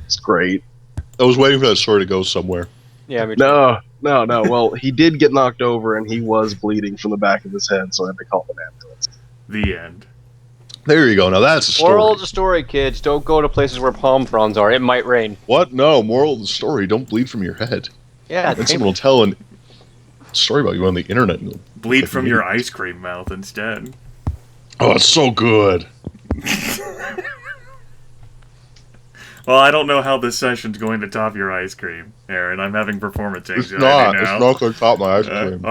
It's great. I was waiting for that story to go somewhere. Yeah, me too. No. Well, he did get knocked over, and he was bleeding from the back of his head, so I had to call an ambulance. The end. There you go. Now that's a story. Moral of the story, kids: don't go to places where palm fronds are. It might rain. What? No. Moral of the story: don't bleed from your head. Yeah, Then someone will tell a story about you on the internet. And Bleed from your ice cream mouth instead. oh, it's so good. Well, I don't know how this session's going to top your ice cream, Aaron. I'm having performance It's anxiety not. now. It's not going to top my ice cream.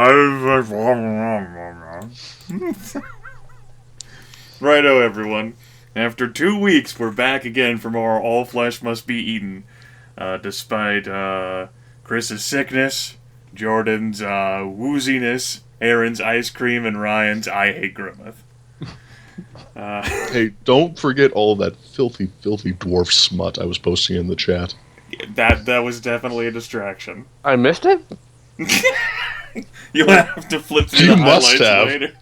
Righto, everyone. After 2 weeks, we're back again from our all flesh must be eaten. Despite Chris's sickness, Jordan's wooziness, Aaron's ice cream, and Ryan's I hate Grimith. Hey, don't forget all that filthy, filthy dwarf smut I was posting in the chat. That was definitely a distraction. I missed it. You'll have to flip through You the must highlights have. later.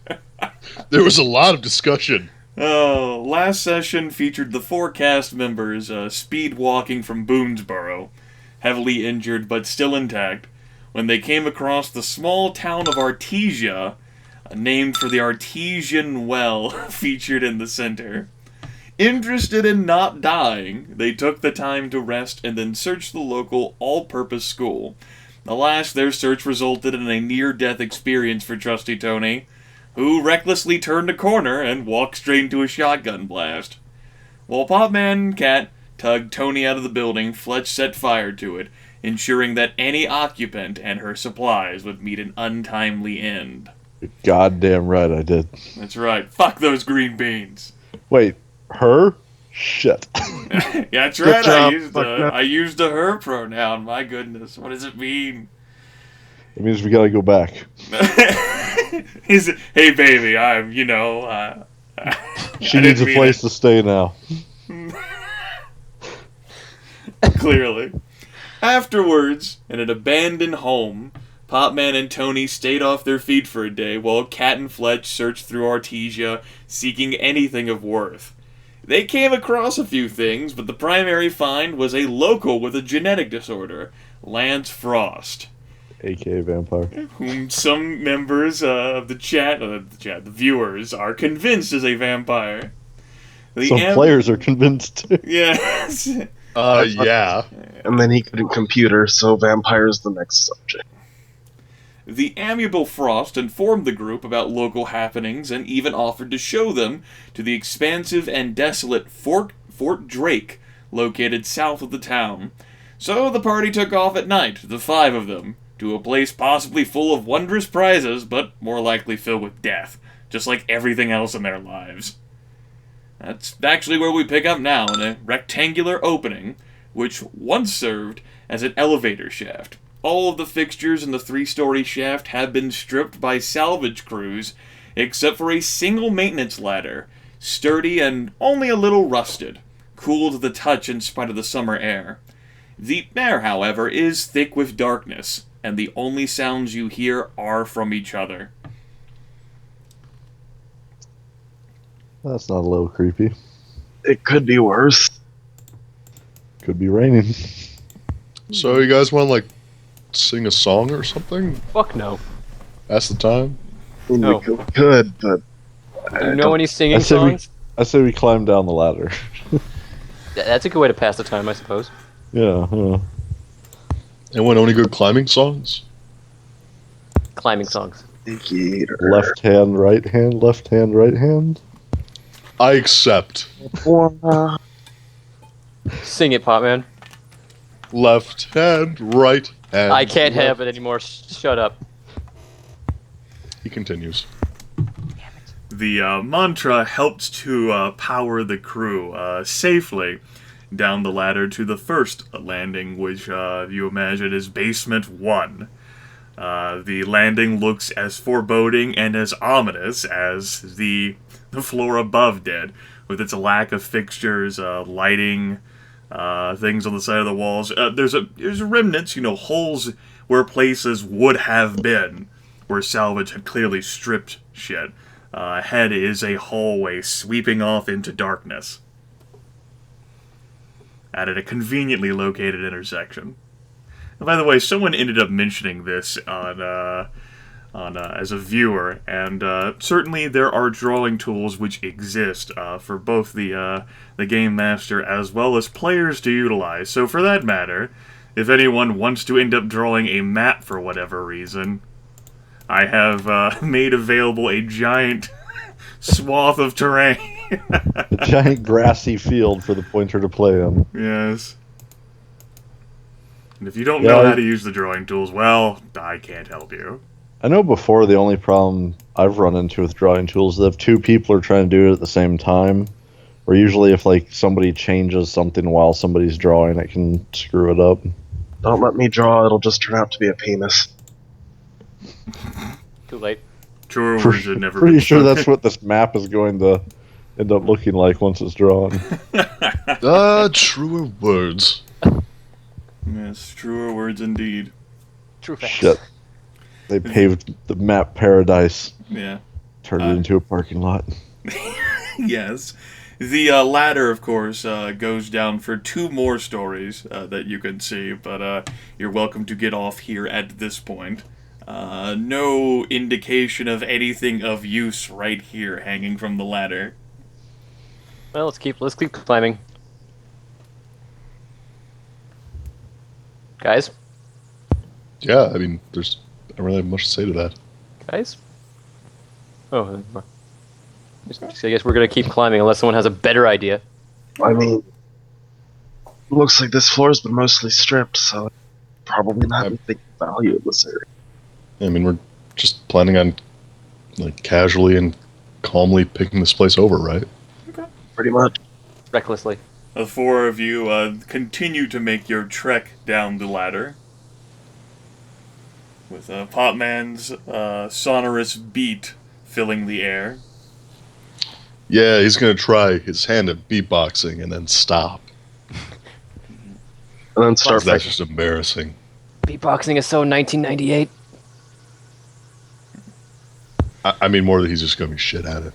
There was a lot of discussion. Oh, last session featured the 4 cast members speed walking from Boonesboro, heavily injured but still intact, when they came across the small town of Artesia, named for the artesian well featured in the center. Interested in not dying, they took the time to rest and then searched the local all-purpose school. Alas, their search resulted in a near-death experience for Trusty Tony, who recklessly turned a corner and walked straight into a shotgun blast. While Popman and Cat tugged Tony out of the building, Fletch set fire to it, ensuring that any occupant and her supplies would meet an untimely end. Goddamn right I did. That's right. Fuck those green beans. Wait, her? Shit. Yeah, that's right. job, I used a her pronoun. My goodness, what does it mean? It means we gotta go back. Hey baby, I'm, She needs a place to stay now. Clearly. Afterwards, in an abandoned home, Popman and Tony stayed off their feet for a day while Cat and Fletch searched through Artesia, seeking anything of worth. They came across a few things, but the primary find was a local with a genetic disorder, Lance Frost, AKA vampire. whom some members of the viewers, are convinced is a vampire. Some players are convinced too. Yes. Yeah. And then he couldn't computer, so vampire's the next subject. The amiable Frost informed the group about local happenings and even offered to show them to the expansive and desolate Fort Drake, located south of the town. So the party took off at night, the 5 of them, to a place possibly full of wondrous prizes, but more likely filled with death, just like everything else in their lives. That's actually where we pick up now, in a rectangular opening, which once served as an elevator shaft. All of the fixtures in the 3-story shaft have been stripped by salvage crews, except for a single maintenance ladder, sturdy and only a little rusted, cool to the touch in spite of the summer air. The air, however, is thick with darkness, and the only sounds you hear are from each other. That's not a little creepy. It could be worse. Could be raining. So you guys want to, sing a song or something? Fuck no. That's the time? I mean, No. we could, but... Do you know any singing I songs? say we climb down the ladder. That's a good way to pass the time, I suppose. Yeah. Anyone know any good climbing songs? Climbing songs. Indicator. Left hand, right hand, left hand, right hand. I accept. Sing it, Popman. Left hand, right hand. I can't have it anymore. Shut up. He continues. The mantra helped to power the crew safely down the ladder to the first landing, which you imagine is Basement 1. The landing looks as foreboding and as ominous as the floor above did, with its lack of fixtures, lighting, things on the side of the walls. There's remnants, holes where places would have been, where salvage had clearly stripped shit. Ahead is a hallway sweeping off into darkness. at a conveniently located intersection. And by the way, someone ended up mentioning this on as a viewer, and certainly there are drawing tools which exist for both the game master as well as players to utilize. So for that matter, if anyone wants to end up drawing a map for whatever reason, I have made available a giant swath of terrain. A giant grassy field for the pointer to play on. Yes. And if you don't know how to use the drawing tools, well, I can't help you. I know before the only problem I've run into with drawing tools is that if two people are trying to do it at the same time, or usually if like somebody changes something while somebody's drawing, it can screw it up. Don't let me draw, it'll just turn out to be a penis. Too late. Truer words had never Pretty been sure spoken. that's what this map is going to end up looking like once it's drawn. Truer words. Yes, truer words indeed. True facts. Shit. They paved the map paradise, Yeah. turned it into a parking lot. Yes. The ladder, of course, goes down for 2 more stories that you can see, but you're welcome to get off here at this point. No indication of anything of use right here hanging from the ladder. Well, let's keep climbing. Guys? Yeah, I mean, I don't really have much to say to that. Guys? Oh, I guess we're gonna keep climbing unless someone has a better idea. I mean, looks like this floor's been mostly stripped, so probably not anything of value in this area. I mean, we're just planning on like casually and calmly picking this place over, right? Pretty much. Recklessly. The 4 of you continue to make your trek down the ladder, with Popman's sonorous beat filling the air. Yeah, he's gonna try his hand at beatboxing and then stop. And then start That's just embarrassing. Beatboxing is so 1998. I mean, more that he's just gonna be shit at it.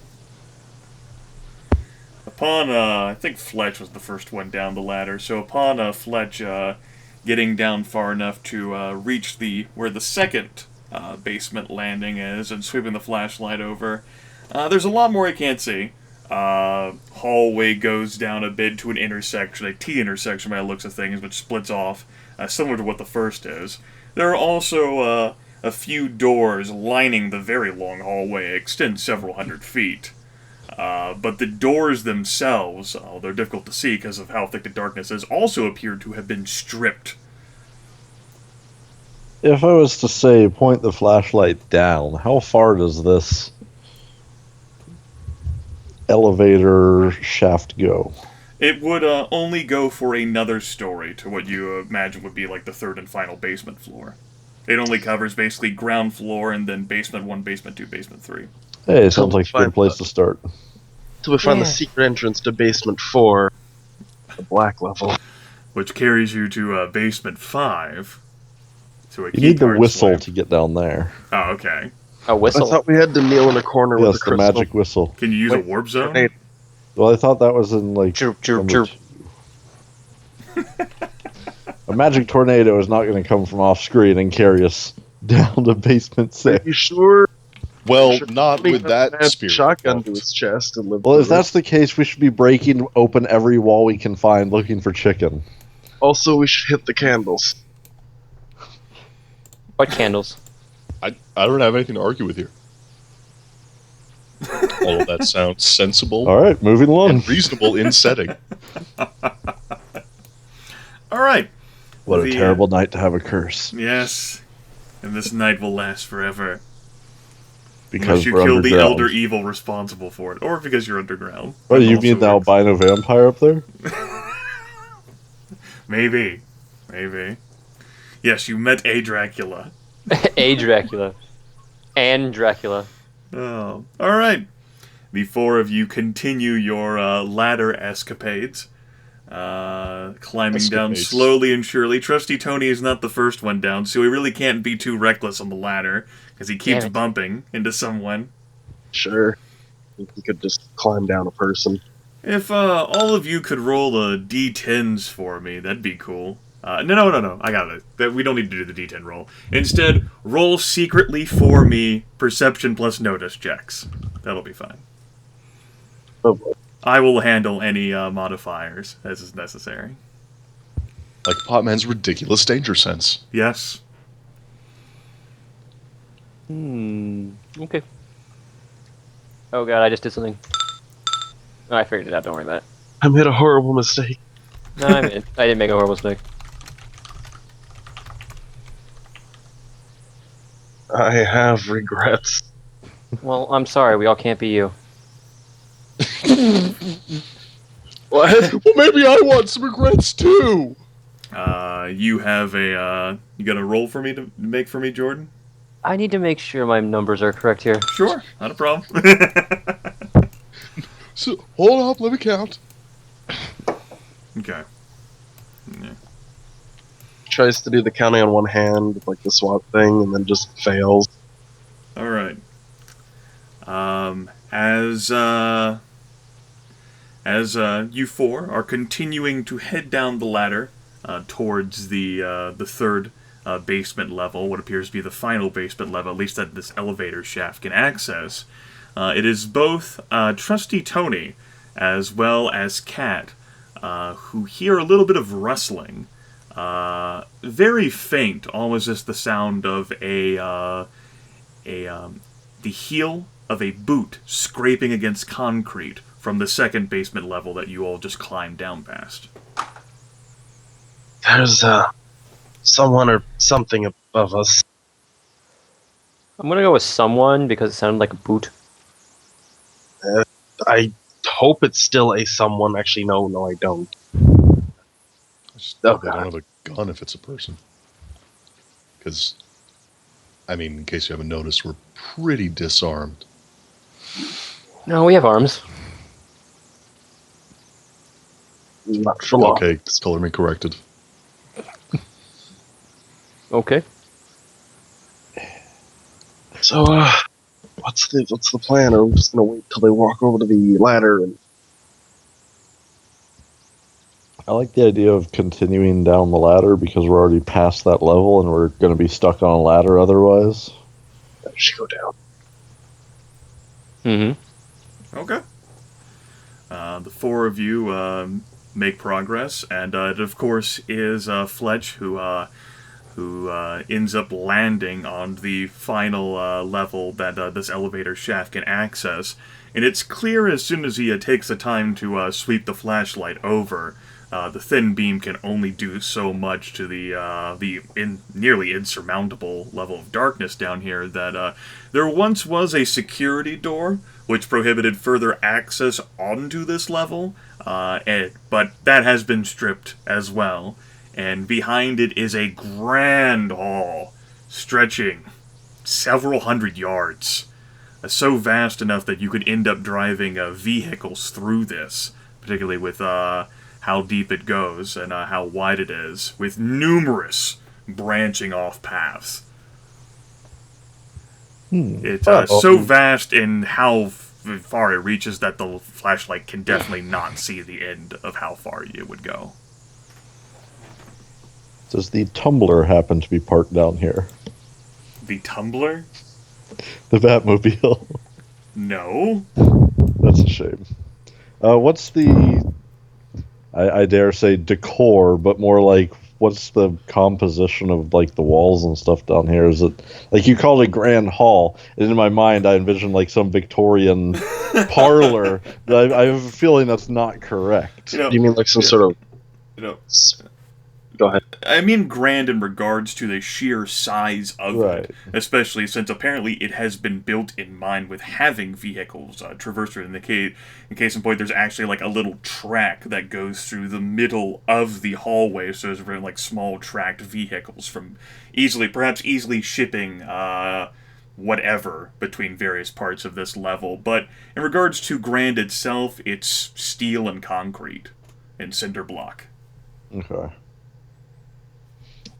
Upon, I think Fletch was the first one down the ladder, so upon Fletch getting down far enough to reach where the second basement landing is and sweeping the flashlight over, there's a lot more I can't see. Hallway goes down a bit to an intersection, a T-intersection by the looks of things, which splits off, similar to what the first is. There are also a few doors lining the very long hallway, extend several hundred feet. But the doors themselves, they're difficult to see because of how thick the darkness is, also appear to have been stripped. If I was to say point the flashlight down, how far does this elevator shaft go? It would only go for another story to what you imagine would be like the 3rd and final basement floor. It only covers basically ground floor and then basement 1, basement 2, basement 3. Hey, it sounds like a good place to start. Till we find the secret entrance to basement 4, the black level. Which carries you to basement 5. To a You need the keycard whistle swipe. to get down there. Oh, okay. A whistle. I thought we had to kneel in a corner with Yes, a the crystal. magic whistle. Can you use a Wait, warp zone? grenade. Well, I thought that was in like Chirp, chirp, number chirp. 2. A magic tornado is not going to come from off screen and carry us down to basement 6. You sure? Well, Sure. not with that spirit. Shotgun to his chest and live. Well, if through that's the case, we should be breaking open every wall we can find looking for chicken. it. Also, we should hit the candles. What candles? I don't have anything to argue with here. All of that sounds sensible All right, moving along. and reasonable in setting. All right. What a The, terrible night to have a curse. Yes. And this night will last forever. Because Unless you we're kill underground. the elder evil responsible for it. Or because you're underground. What, do That you also mean the works. albino vampire up there? Maybe. Maybe. Yes, you met a Dracula. A Dracula. And Dracula. Oh. Alright. The 4 of you continue your ladder escapades. Climbing down Escapades. slowly and surely. Trusty Tony is not the first one down, so he really can't be too reckless on the ladder, because he keeps bumping into someone. Sure. You could just climb down a person. If all of you could roll a d10s for me, that'd be cool. No. I got it. We don't need to do the d10 roll. Instead, roll secretly for me perception plus notice checks. That'll be fine. Oh, boy. I will handle any modifiers as is necessary. Like Potman's ridiculous danger sense. Yes. Okay. Oh god, I just did something. Oh, I figured it out, don't worry about it. I made a horrible mistake. No, I didn't make a horrible mistake. I have regrets. Well, I'm sorry, we all can't be you. What? Well, maybe I want some regrets too. You have a you got a roll for me to make for me, Jordan? I need to make sure my numbers are correct here. Sure, not a problem. So hold up, let me count. Okay. Tries to do the counting on one hand, like the SWAT thing, and then just fails. All right. As you four are continuing to head down the ladder towards the third basement level, what appears to be the final basement level, at least that this elevator shaft can access, it is both Trusty Tony as well as Kat who hear a little bit of rustling. Very faint, almost just the sound of the heel of a boot scraping against concrete from the second basement level that you all just climbed down past. There's someone or something above us. I'm gonna go with someone because it sounded like a boot. I hope it's still a someone. Actually, no, I don't. I just Oh, hope I God. don't have a gun if it's a person. Because, I mean, in case you haven't noticed, we're pretty disarmed. No, we have arms. Not for long. Okay, color me corrected. Okay. So, what's the plan? Are we just gonna wait till they walk over to the ladder and I like the idea of continuing down the ladder because we're already past that level and we're going to be stuck on a ladder otherwise. just go down? Mm-hmm. Okay. The four of you make progress, and it of course is Fletch who ends up landing on the final level that this elevator shaft can access. And it's clear as soon as he takes the time to sweep the flashlight over, the thin beam can only do so much to the nearly insurmountable level of darkness down here that there once was a security door which prohibited further access onto this level, but that has been stripped as well. And behind it is a grand hall stretching several hundred yards. So vast enough that you could end up driving vehicles through this, particularly with how deep it goes and how wide it is, with numerous branching off paths. It's so vast in how far it reaches that the flashlight can definitely not see the end of how far it would go. Does the tumbler happen to be parked down here? The tumbler? The Batmobile. No. That's a shame. What's the, I dare say decor, but more like what's the composition of like the walls and stuff down here? Is it like you called it grand hall, and in my mind I envision like some Victorian parlor. I have a feeling that's not correct. You know, You mean like some sort of? you know, Go ahead. I mean grand in regards to the sheer size of it, especially since apparently it has been built in mind with having vehicles traverse it. In case in point, there's actually like a little track that goes through the middle of the hallway, so there's very like small tracked vehicles from perhaps easily shipping whatever between various parts of this level. But in regards to grand itself, it's steel and concrete and cinder block. Okay.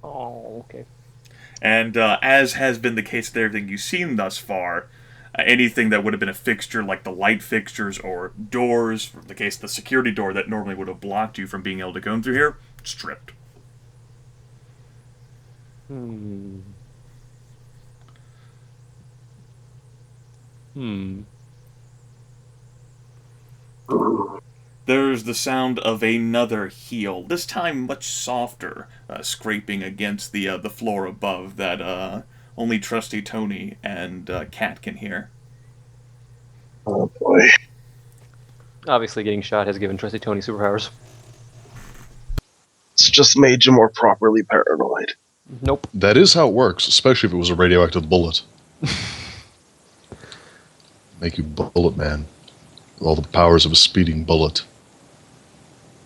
Oh, okay. And as has been the case with everything you've seen thus far, Anything that would have been a fixture, like the light fixtures or doors, for the case of the security door that normally would have blocked you from being able to go through here, stripped. Hmm. There's the sound of another heel, this time much softer, scraping against the floor above that only Trusty Tony and Cat can hear. Oh boy. Obviously, getting shot has given Trusty Tony superpowers. It's just made you more properly paranoid. Nope. That is how it works, especially if it was a radioactive bullet. Make you bullet man. With all the powers of a speeding bullet.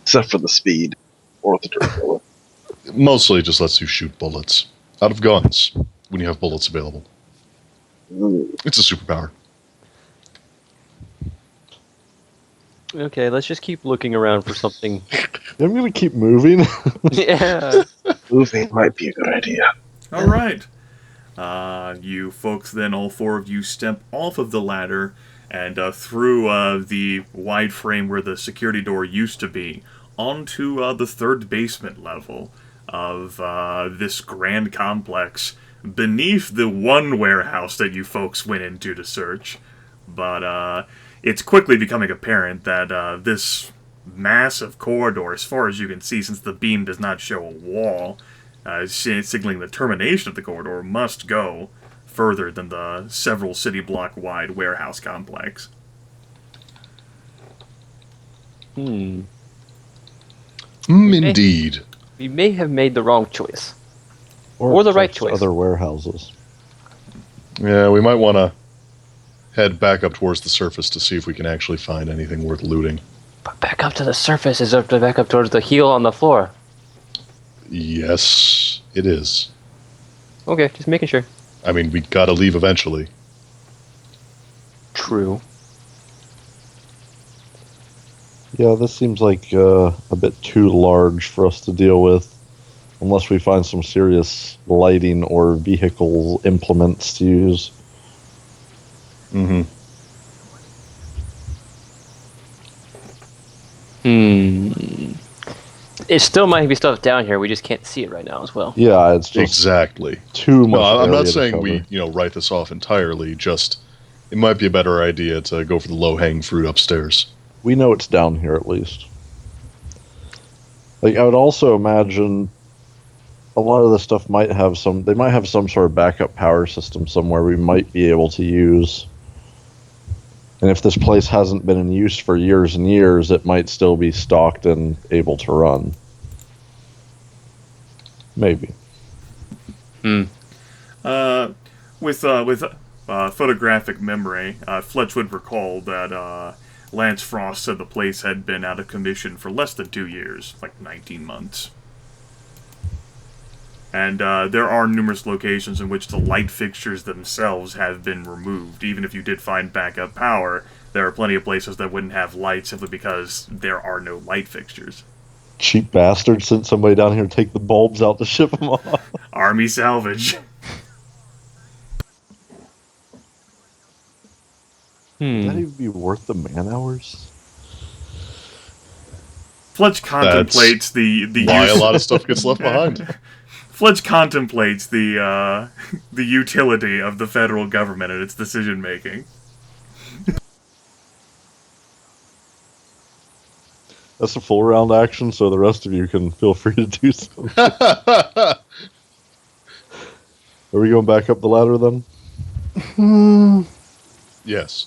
Except for the speed. Or the durability. Mostly it just lets you shoot bullets. Out of guns. When you have bullets available. It's a superpower. Okay, let's just keep looking around for something. I'm gonna keep moving. Yeah. Moving might be a good idea. All right. You folks then, all four of you, step off of the ladder and through the wide frame where the security door used to be onto the third basement level of this grand complex beneath the one warehouse that you folks went into to search. But it's quickly becoming apparent that this massive corridor, as far as you can see, since the beam does not show a wall, signaling the termination of the corridor, must go further than the several city block wide warehouse complex. Indeed. We may have made the wrong choice. Or the right just choice. Other warehouses. Yeah, we might want to head back up towards the surface to see if we can actually find anything worth looting. But back up to the surface is up to back up towards the heel on the floor. Yes, it is. Okay, just making sure. I mean, we gotta leave eventually. True. Yeah, this seems like a bit too large for us to deal with. Unless we find some serious lighting or vehicle implements to use. Mm-hmm. It still might be stuff down here. We just can't see it right now as well. Yeah, it's just Exactly. too much. No, I'm area not to saying cover. we, write this off entirely. Just, it might be a better idea to go for the low-hanging fruit upstairs. We know it's down here at least. Like, I would also imagine a lot of the stuff might have some. They might have some sort of backup power system somewhere we might be able to use. And if this place hasn't been in use for years and years, it might still be stocked and able to run. Maybe. With photographic memory, Fletch would recall that Lance Frost said the place had been out of commission for less than 2 years, like 19 months. And there are numerous locations in which the light fixtures themselves have been removed. Even if you did find backup power, there are plenty of places that wouldn't have light simply because there are no light fixtures. Cheap bastard sent somebody down here to take the bulbs out to ship them off. Army salvage. Would that even be worth the man hours? Fletch contemplates the Why use. a lot of stuff gets left behind. Fletch contemplates the utility of the federal government and its decision making. That's a full round action, so the rest of you can feel free to do so. Are we going back up the ladder then? Yes.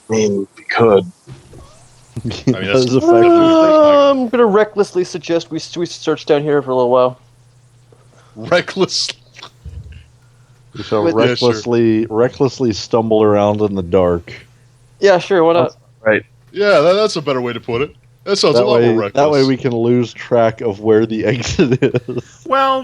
I mean, we could. that's- That is effective. I'm gonna recklessly suggest we search down here for a little while. Reckless. We shall Yeah, sure. recklessly stumble around in the dark. Yeah, sure. Why not? Right. Yeah, that's a better way to put it. That sounds a lot more reckless. That way we can lose track of where the exit is. Well,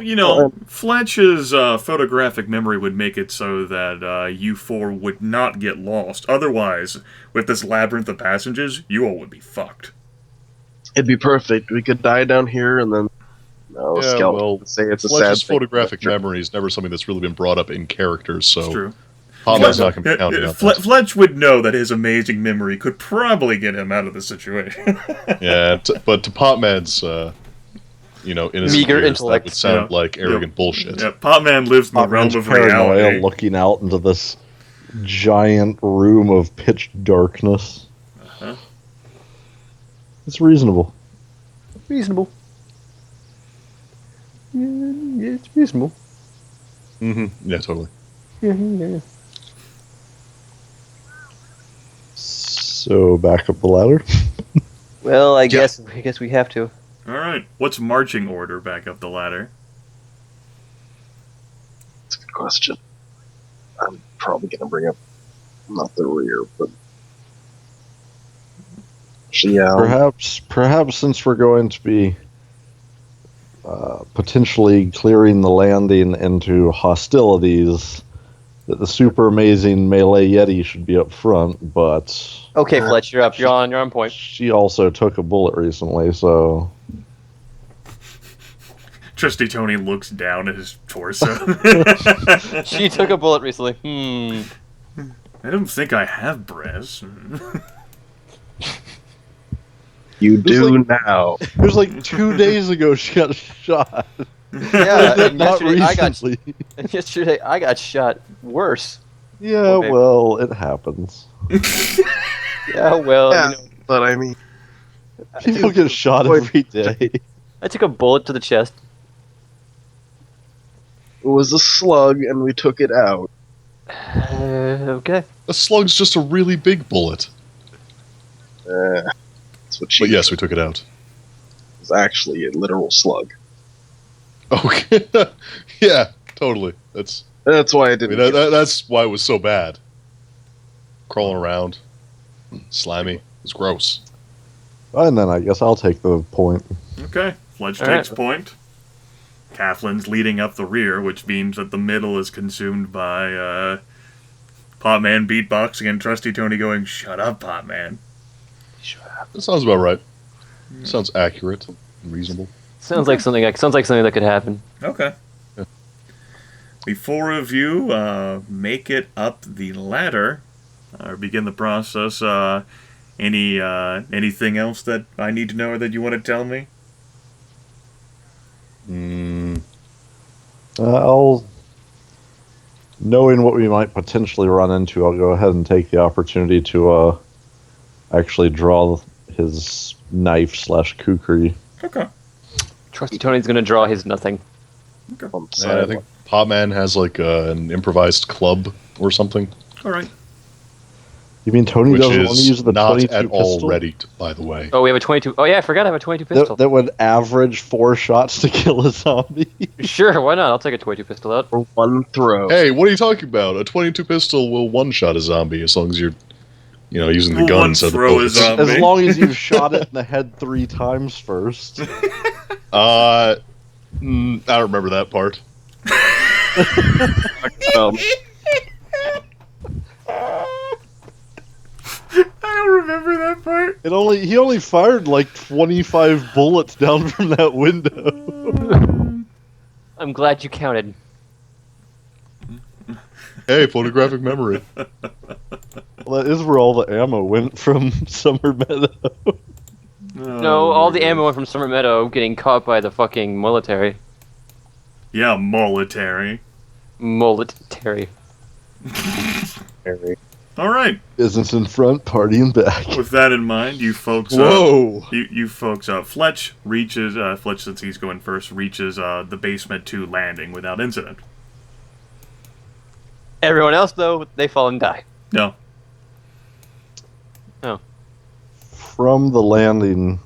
Fletch's photographic memory would make it so that you four would not get lost. Otherwise, with this labyrinth of passages, you all would be fucked. It'd be perfect. We could die down here and then Yeah, skeleton well, would say it's a sad Fletch's thing. photographic memory is never something that's really been brought up in characters, so It's true. Potman's not going to be counting on that. Fletch would know that his amazing memory could probably get him out of the situation. Yeah, but to Potman's, innocent Meager ears, intellect. that would sound like arrogant bullshit. Yeah, Potman lives in the realm Potman's of paranoia, reality. looking out into this giant room of pitch darkness. Uh-huh. It's reasonable. Reasonable. Yeah, it's reasonable. Mm-hmm. Yeah, totally. Yeah. So back up the ladder. Well, I guess we have to. All right, what's marching order back up the ladder? That's a good question. I'm probably going to bring up not the rear, but actually, yeah. Perhaps since we're going to be potentially clearing the landing into hostilities, that the super amazing melee Yeti should be up front, but Okay, Fletch, you're up. You're on point. she also took a bullet recently, so Trusty Tony looks down at his torso. She took a bullet recently. I don't think I have breasts. You do now. it was like 2 days ago she got shot. Yeah, and Not yesterday recently. I got shot worse. Yeah, Okay. well, it happens. Yeah, well, Yeah, but I mean, People get shot every day. I took a bullet to the chest. it was a slug, and we took it out. Okay. A slug's just a really big bullet. That's what she But yes, we took it out. was actually a literal slug. Okay. Yeah, totally. That's That's why I I didn't. mean, that's why it was so bad. Crawling around, slimy. It's gross. And then I guess I'll take the point. Okay, Fledge All takes right. point. Kathlin's leading up the rear, which means that the middle is consumed by Potman beatboxing and Trusty Tony going, "Shut up, Potman." That sounds about right. Sounds accurate and reasonable. Sounds like something that could happen. Okay. Yeah. The four of you make it up the ladder, or begin the process. Anything else that I need to know or that you want to tell me? Knowing what we might potentially run into, I'll go ahead and take the opportunity to actually draw his knife/kukri. Okay. Trusty Tony's gonna draw his nothing. On the And I think Potman has like an improvised club or something, All right. You mean Tony which doesn't want to use is the not 22 at all pistol? ready, by the way. Oh, we have a 22. Oh yeah, I forgot I have a 22 pistol. That would average 4 shots to kill a zombie. Sure, why not? I'll take a 22 pistol out. for one throw. Hey, what are you talking about? A 22 pistol will one-shot a zombie as long as you're, using the Will gun one instead of the throw a bullets. zombie? As long as you've shot it in the head 3 times first. I don't remember that part. Um, I don't remember that part. He only fired like 25 bullets down from that window. I'm glad you counted. Hey, photographic memory. Well, that is where all the ammo went from Summer Meadow. No, all the ammo went from Summer Meadow getting caught by the fucking military. Yeah, military. Military. All right. Business in front, party in back. With that in mind, you folks. Whoa! You folks. Fletch reaches. Fletch, since he's going first, reaches the basement 2 landing without incident. Everyone else, though, they fall and die. No. From the landing,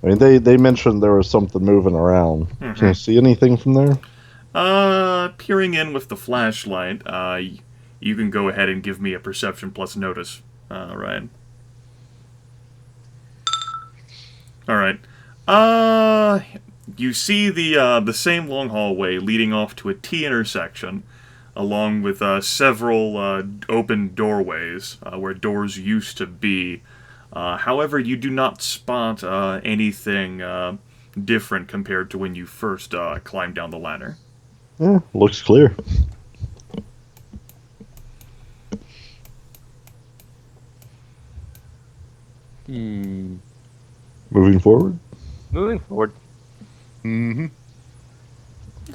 I mean, they mentioned there was something moving around. Mhm. Can you see anything from there? Peering in with the flashlight, you can go ahead and give me a perception plus notice, Ryan. All right. You see the same long hallway leading off to a T intersection, along with several open doorways where doors used to be. However, you do not spot anything different compared to when you first climbed down the ladder. Yeah, looks clear. Moving forward. Moving forward. Mm-hmm.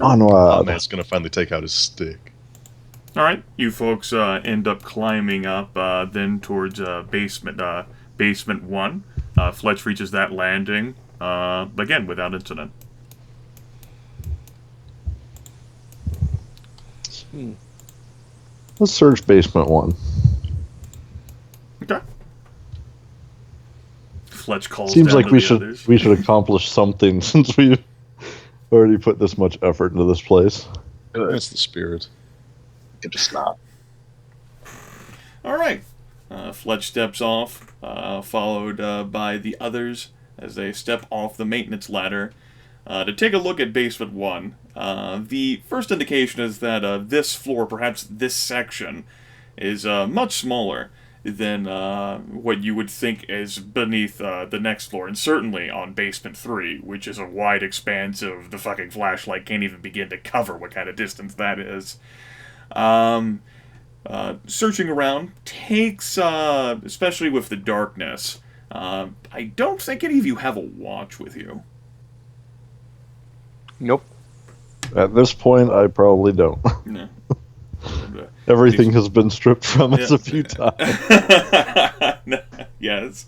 Onward. Man's gonna finally take out his stick. All right, you folks end up climbing up then towards basement 1. Fletch reaches that landing again without incident. Let's search basement 1. Okay. Fletch calls. Seems down like to we the should others. accomplish something since we've already put this much effort into this place. Good. That's the spirit. Could just not. All right. Fletch steps off, followed by the others as they step off the maintenance ladder to take a look at basement 1. The first indication is that this floor, perhaps this section, is much smaller than what you would think is beneath the next floor, and certainly on basement 3, which is a wide expanse of the fucking flashlight can't even begin to cover what kind of distance that is. Searching around takes, especially with the darkness, I don't think any of you have a watch with you. Nope. At this point, I probably don't. No. Everything has been stripped from us Yeah. a few times. Yes.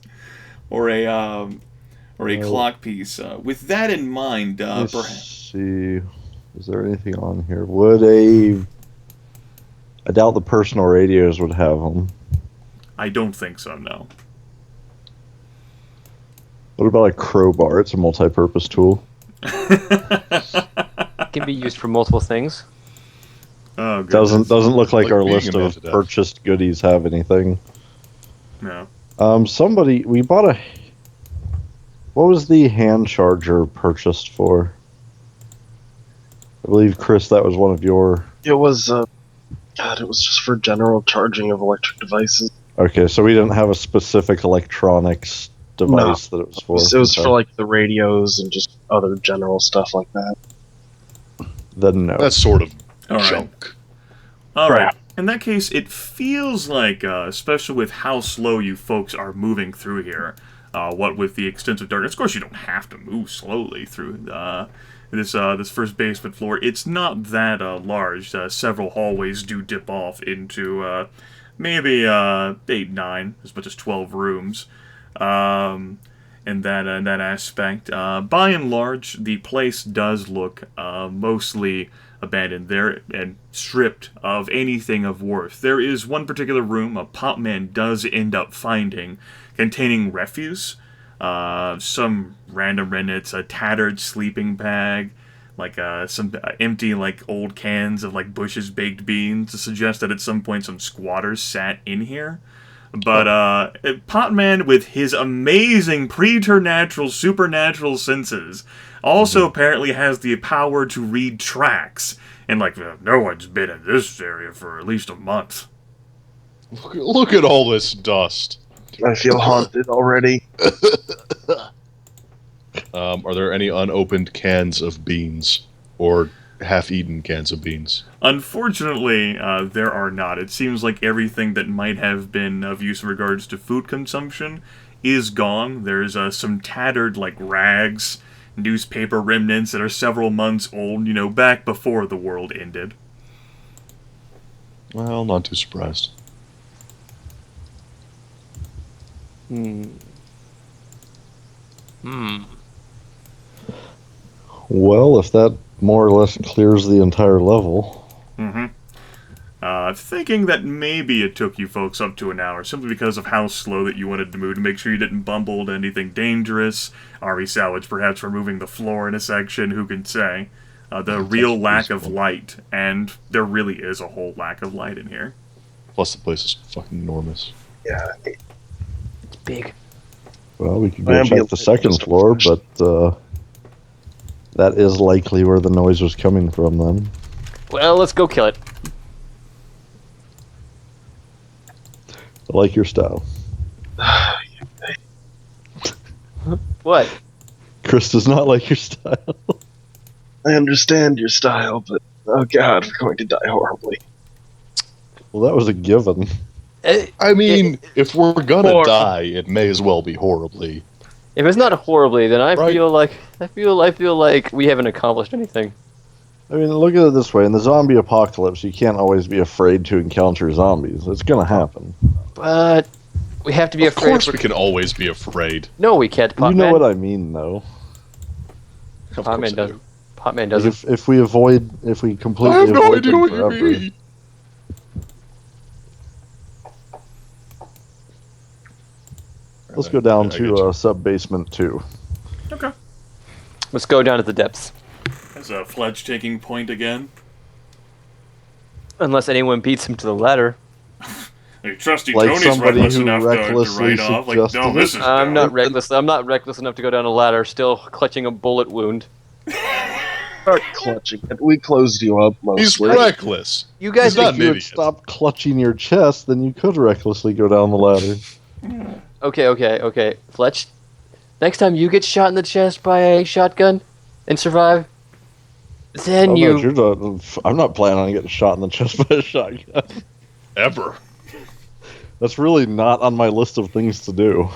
Or a clock piece. With that in mind, Let's perhaps... see. Is there anything on here? I doubt the personal radios would have them. I don't think so, no. What about a crowbar? It's a multi-purpose tool. Can be used for multiple things. Oh, goodness. Doesn't look like Like our being list a of method. purchased goodies have anything. No. We bought a. What was the hand charger purchased for? I believe, Chris, that was one of your. It was, it was just for general charging of electric devices. Okay, so we didn't have a specific electronics device that it was for. It was Okay. for, like, the radios and just other general stuff like that. Then no. That's sort of All right. junk. All right. Crap. In that case, it feels like, especially with how slow you folks are moving through here, what with the extensive darkness. Of course, you don't have to move slowly through this first basement floor. It's not that large. Several hallways do dip off into maybe 8, 9, as much as 12 rooms. In that aspect, by and large, the place does look mostly abandoned there and stripped of anything of worth. There is one particular room a pop man does end up finding containing refuse, some random remnants, a tattered sleeping bag, like some empty like old cans of like Bush's baked beans to suggest that at some point some squatters sat in here. But Potman, with his amazing preternatural, supernatural senses, also apparently has the power to read tracks. And, like, no one's been in this area for at least a month. Look at all this dust. I feel haunted already. Are there any unopened cans of beans or half-eaten cans of beans? Unfortunately, there are not. It seems like everything that might have been of use in regards to food consumption is gone. There's some tattered, like, rags, newspaper remnants that are several months old, back before the world ended. Well, not too surprised. Well, if that more or less clears the entire level. Thinking that maybe it took you folks up to an hour, simply because of how slow that you wanted to move, to make sure you didn't bumble into anything dangerous. Army salvage, perhaps removing the floor in a section, who can say? The real lack of light, and there really is a whole lack of light in here. Plus, the place is fucking enormous. Yeah. It's big. Well, we could go Ambient check the second just floor, refreshed. but that is likely where the noise was coming from then. Well, let's go kill it. I like your style. What? Chris does not like your style. I understand your style, but oh god, we're going to die horribly. Well, that was a given. I mean, if we're gonna Or- die, it may as well be horribly. If it's not horribly, then I Right. feel like we haven't accomplished anything. I mean, look at it this way: in the zombie apocalypse, you can't always be afraid to encounter zombies. It's gonna happen. But we have to be Of afraid. course, we can always be afraid. No, we can't. You know what I mean, though. Of Potman course I doesn't. do. Potman Like doesn't. if we completely I have no avoid idea them what you forever, mean. let's go down I get to you. sub basement 2. Okay. Let's go down to the depths. Is Fletch taking point again? Unless anyone beats him to the ladder. Hey, trusty Like Tony's somebody reckless who enough to recklessly write off. Like, suggested no, this is I'm dumb. not reckless. I'm not reckless enough to go down a ladder, still clutching a bullet wound. Start clutching it. We closed you up He's mostly. reckless. You guys, He's not If an you would idiot. stop clutching your chest, then you could recklessly go down the ladder. okay. Fletch, next time you get shot in the chest by a shotgun and survive, then Oh, no, you. you're not, I'm not planning on getting shot in the chest by a shotgun. Ever. That's really not on my list of things to do.